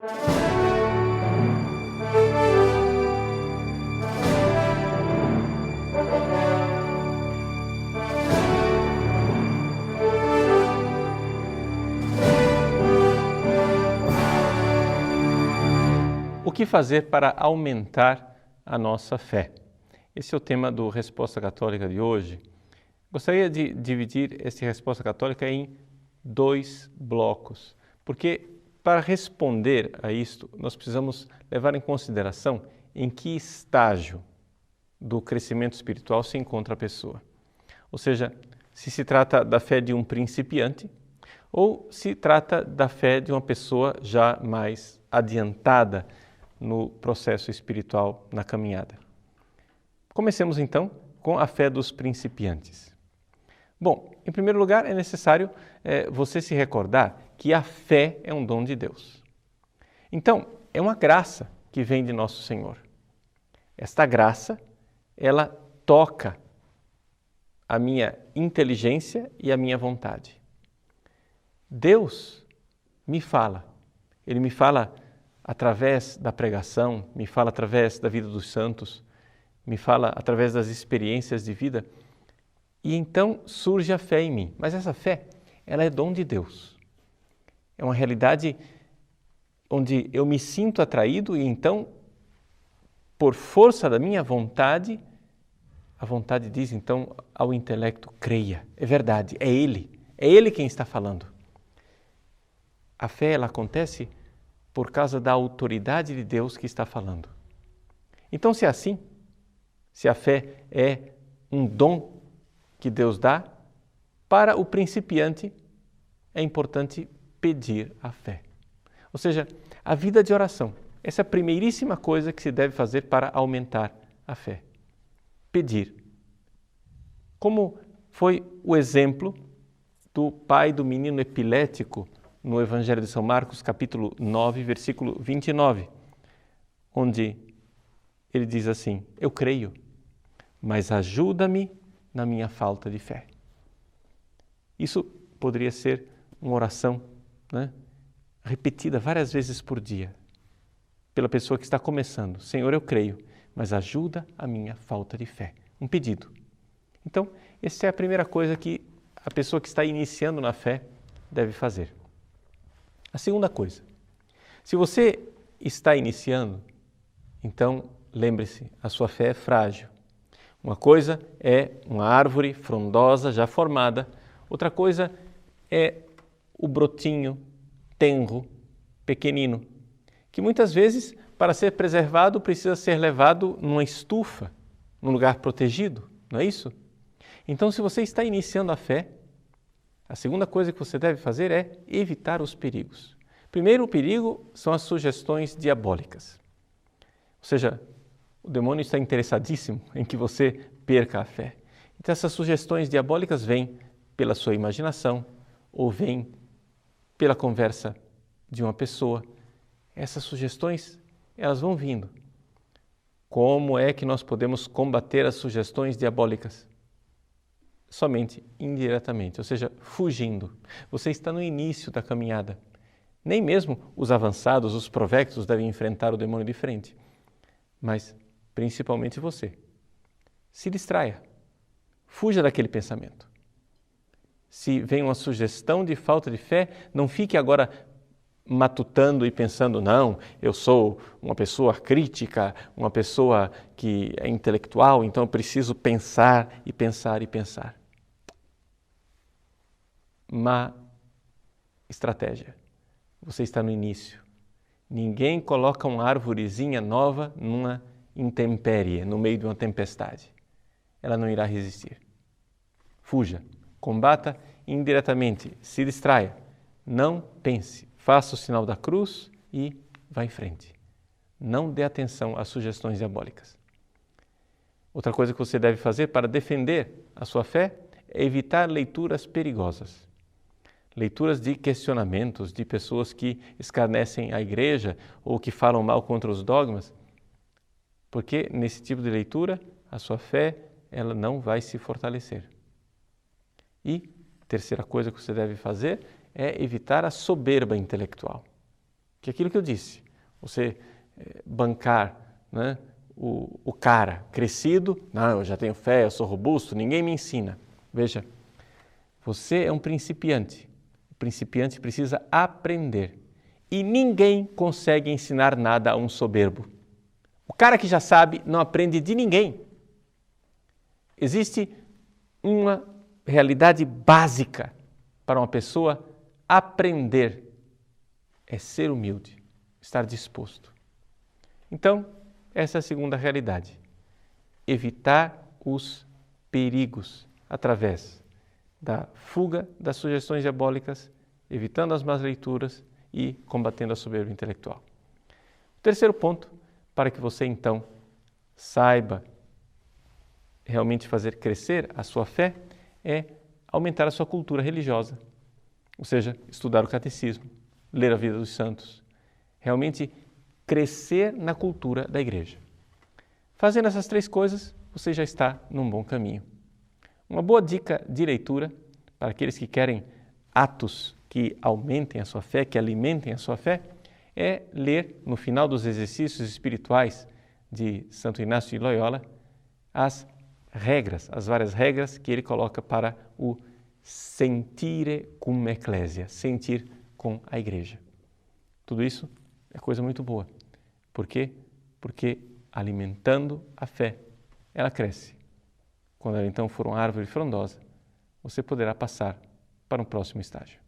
O que fazer para aumentar a nossa fé? Esse é o tema do Resposta Católica de hoje. Gostaria de dividir essa Resposta Católica em 2 blocos, porque para responder a isto, nós precisamos levar em consideração em que estágio do crescimento espiritual se encontra a pessoa. Ou seja, se trata da fé de um principiante ou se trata da fé de uma pessoa já mais adiantada no processo espiritual, na caminhada. Comecemos então com a fé dos principiantes. Bom, em primeiro lugar é necessário você se recordar que a fé é um dom de Deus. Então, é uma graça que vem de Nosso Senhor. Esta graça, ela toca a minha inteligência e a minha vontade. Deus me fala. Ele me fala através da pregação, me fala através da vida dos santos, me fala através das experiências de vida, e então surge a fé em mim. Mas essa fé, ela é dom de Deus. É uma realidade onde eu me sinto atraído e então, por força da minha vontade, a vontade diz então ao intelecto, creia. É verdade, é Ele quem está falando. A fé, ela acontece por causa da autoridade de Deus que está falando. Então, se é assim, se a fé é um dom que Deus dá, para o principiante é importante pedir a fé. Ou seja, a vida de oração. Essa é a primeiríssima coisa que se deve fazer para aumentar a fé. Pedir. Como foi o exemplo do pai do menino epilético no Evangelho de São Marcos, capítulo 9, versículo 29, onde ele diz assim, eu creio, mas ajuda-me na minha falta de fé. Isso poderia ser uma oração, repetida várias vezes por dia, pela pessoa que está começando. Senhor, eu creio, mas ajuda a minha falta de fé. Um pedido. Então, essa é a primeira coisa que a pessoa que está iniciando na fé deve fazer. A segunda coisa, se você está iniciando, então lembre-se, a sua fé é frágil. Uma coisa é uma árvore frondosa já formada, outra coisa é o brotinho tenro, pequenino, que muitas vezes, para ser preservado, precisa ser levado numa estufa, num lugar protegido, não é isso? Então, se você está iniciando a fé, a segunda coisa que você deve fazer é evitar os perigos. Primeiro, o perigo são as sugestões diabólicas. Ou seja, o demônio está interessadíssimo em que você perca a fé. Então, essas sugestões diabólicas vêm pela sua imaginação ou vêm pela conversa de uma pessoa. Essas sugestões, elas vão vindo. Como é que nós podemos combater as sugestões diabólicas? Somente indiretamente, ou seja, fugindo. Você está no início da caminhada. Nem mesmo os avançados, os provectos devem enfrentar o demônio de frente. Mas, principalmente você. Se distraia. Fuja daquele pensamento. Se vem uma sugestão de falta de fé, não fique agora matutando e pensando, não, eu sou uma pessoa crítica, uma pessoa que é intelectual, então eu preciso pensar e pensar e pensar. Má estratégia. Você está no início. Ninguém coloca uma arvorezinha nova numa intempérie, no meio de uma tempestade. Ela não irá resistir. Fuja, combata indiretamente, se distraia. Não pense, faça o sinal da cruz e vá em frente. Não dê atenção às sugestões diabólicas. Outra coisa que você deve fazer para defender a sua fé é evitar leituras perigosas. Leituras de questionamentos, de pessoas que escarnecem a igreja ou que falam mal contra os dogmas, porque nesse tipo de leitura a sua fé ela não vai se fortalecer. E terceira coisa que você deve fazer é evitar a soberba intelectual. O Que é aquilo que eu disse, você bancar, né, o cara crescido, não, eu já tenho fé, eu sou robusto, ninguém me ensina. Veja, você é um principiante. O principiante precisa aprender. E ninguém consegue ensinar nada a um soberbo. O cara que já sabe não aprende de ninguém. Existe uma realidade básica para uma pessoa aprender. É ser humilde, estar disposto. Então, essa é a segunda realidade. Evitar os perigos através da fuga das sugestões diabólicas, evitando as más leituras e combatendo a soberba intelectual. O terceiro ponto, para que você então saiba realmente fazer crescer a sua fé, é aumentar a sua cultura religiosa, ou seja, estudar o catecismo, ler a vida dos santos, realmente crescer na cultura da igreja. Fazendo essas três coisas, você já está num bom caminho. Uma boa dica de leitura para aqueles que querem atos que aumentem a sua fé, que alimentem a sua fé, é ler no final dos exercícios espirituais de Santo Inácio de Loyola as regras, as várias regras que ele coloca para o sentire cum ecclesia, sentir com a igreja. Tudo isso é coisa muito boa. Por quê? Porque alimentando a fé, ela cresce. Quando ela então for uma árvore frondosa, você poderá passar para um próximo estágio.